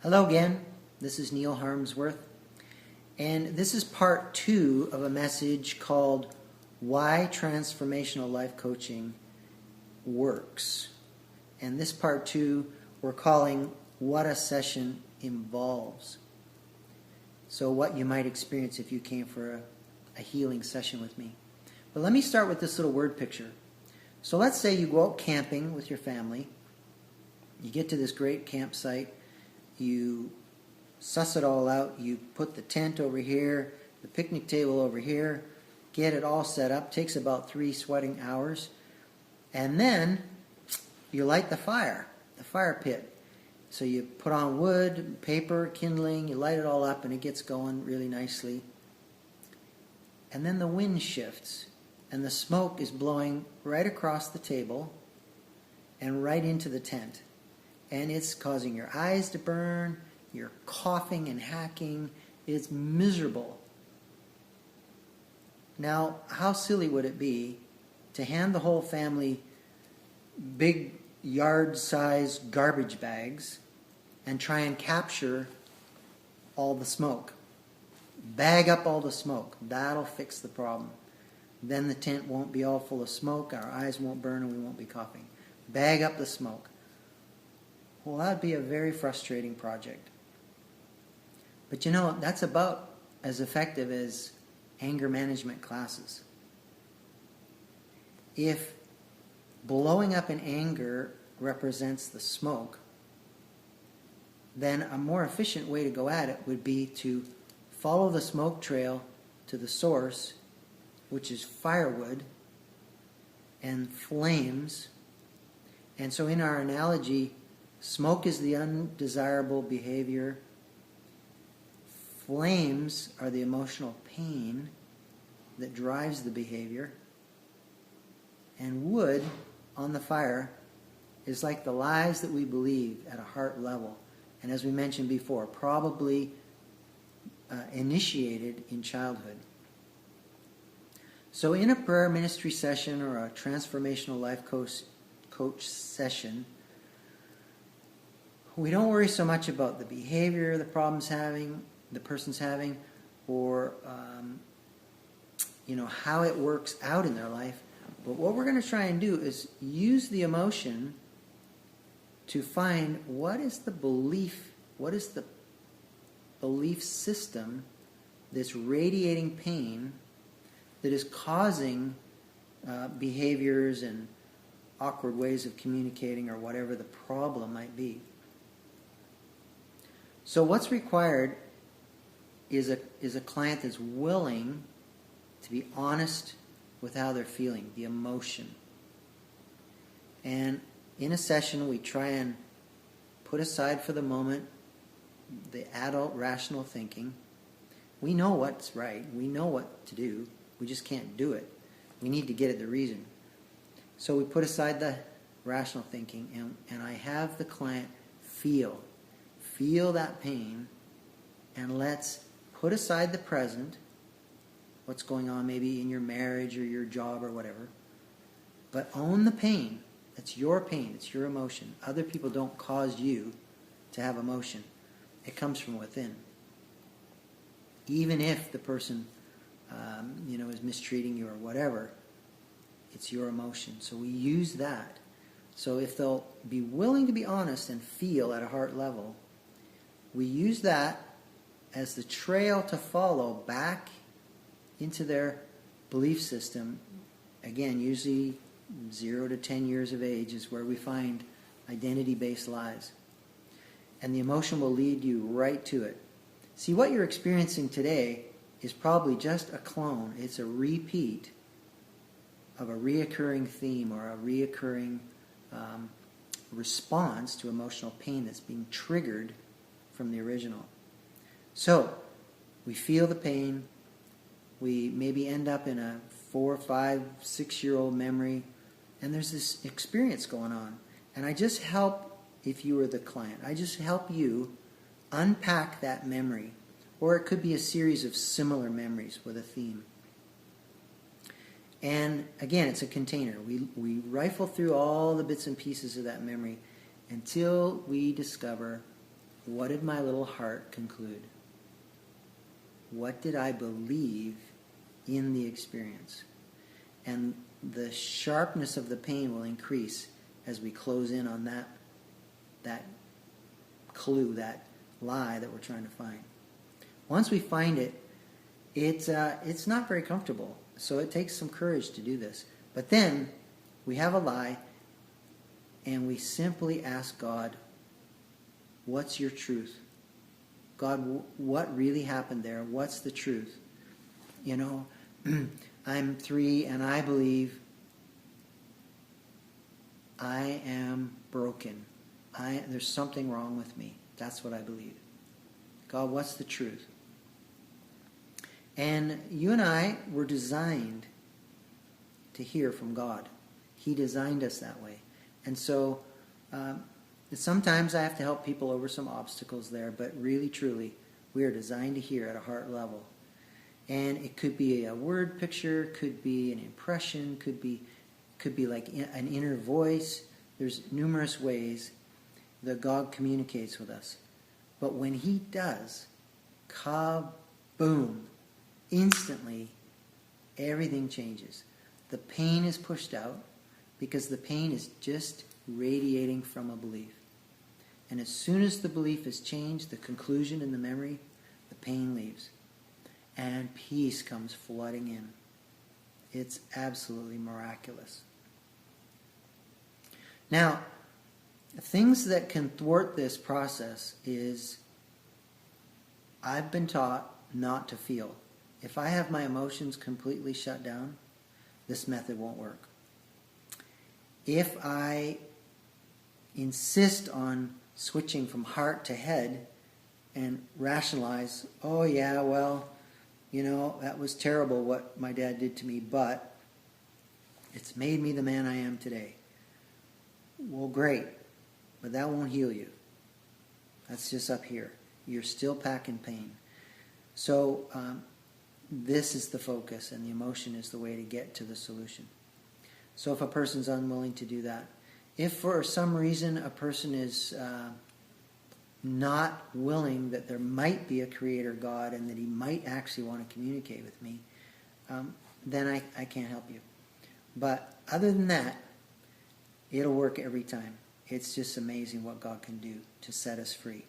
Hello again, this is Neil Harmsworth, and this is part 2 of a message called Why Transformational Life Coaching Works. And this part 2 we're calling What a Session Involves. So what you might experience if you came for a healing session with me. But let me start with this little word picture. So let's say you go out camping with your family. You get to this great campsite. You suss it all out. You put the tent over here, the picnic table over here, get it all set up. Takes about 3 sweating hours. And then you light the fire pit. So you put on wood, paper, kindling, you light it all up and it gets going really nicely. And then the wind shifts and the smoke is blowing right across the table and right into the tent. And it's causing your eyes to burn, you're coughing and hacking, it's miserable. Now, how silly would it be to hand the whole family big yard-size garbage bags and try and capture all the smoke? Bag up all the smoke. That'll fix the problem. Then the tent won't be all full of smoke, our eyes won't burn, and we won't be coughing. Bag up the smoke. Well, that would be a very frustrating project. But you know, that's about as effective as anger management classes. If blowing up in anger represents the smoke, then a more efficient way to go at it would be to follow the smoke trail to the source, which is firewood and flames. And so in our analogy, smoke is the undesirable behavior. Flames are the emotional pain that drives the behavior. And wood on the fire is like the lies that we believe at a heart level. And as we mentioned before, probably initiated in childhood. So in a prayer ministry session or a transformational life coach session, we don't worry so much about the behavior the person's having, or how it works out in their life. But what we're going to try and do is use the emotion to find what is the belief system that's radiating pain that is causing behaviors and awkward ways of communicating or whatever the problem might be. So what's required is a client that's willing to be honest with how they're feeling, the emotion. And in a session, we try and put aside for the moment the adult rational thinking. We know what's right. We know what to do. We just can't do it. We need to get at the reason. So we put aside the rational thinking, and I have the client feel that pain, and let's put aside the present, what's going on maybe in your marriage or your job or whatever, but own the pain. It's your pain. It's your emotion. Other people don't cause you to have emotion. It comes from within. Even if the person is mistreating you or whatever, it's your emotion. So we use that. So if they'll be willing to be honest and feel at a heart level, we use that as the trail to follow back into their belief system. Again, usually 0 to 10 years of age is where we find identity-based lies. And the emotion will lead you right to it. See, what you're experiencing today is probably just a clone. It's a repeat of a reoccurring theme or a reoccurring response to emotional pain that's being triggered from the original. So, we feel the pain. We maybe end up in a 4, 5, 6-year-old memory, and there's this experience going on. And I just help, if you were the client, I just help you unpack that memory. Or it could be a series of similar memories with a theme. And again, it's a container. We rifle through all the bits and pieces of that memory until we discover what did my little heart conclude? What did I believe in the experience? And the sharpness of the pain will increase as we close in on that clue, that lie that we're trying to find. Once we find it, it's not very comfortable. So it takes some courage to do this. But then we have a lie, and we simply ask God, what's your truth? God, what really happened there? What's the truth? You know, I'm 3 and I believe I am broken. There's something wrong with me. That's what I believe. God, what's the truth? And you and I were designed to hear from God. He designed us that way. And so sometimes I have to help people over some obstacles there, but really, truly, we are designed to hear at a heart level. And it could be a word picture, could be an impression, could be like an inner voice. There's numerous ways that God communicates with us. But when He does, kaboom, instantly everything changes. The pain is pushed out because the pain is just radiating from a belief. And as soon as the belief is changed, the conclusion and the memory, the pain leaves. And peace comes flooding in. It's absolutely miraculous. Now, things that can thwart this process is I've been taught not to feel. If I have my emotions completely shut down, this method won't work. If I insist on switching from heart to head and rationalize, oh yeah, well, you know, that was terrible what my dad did to me, but it's made me the man I am today. Well, great, but that won't heal you. That's just up here. You're still packing pain. So this is the focus, and the emotion is the way to get to the solution. So if a person's unwilling to do that, if for some reason a person is not willing that there might be a creator God and that He might actually want to communicate with me, then I can't help you. But other than that, it'll work every time. It's just amazing what God can do to set us free.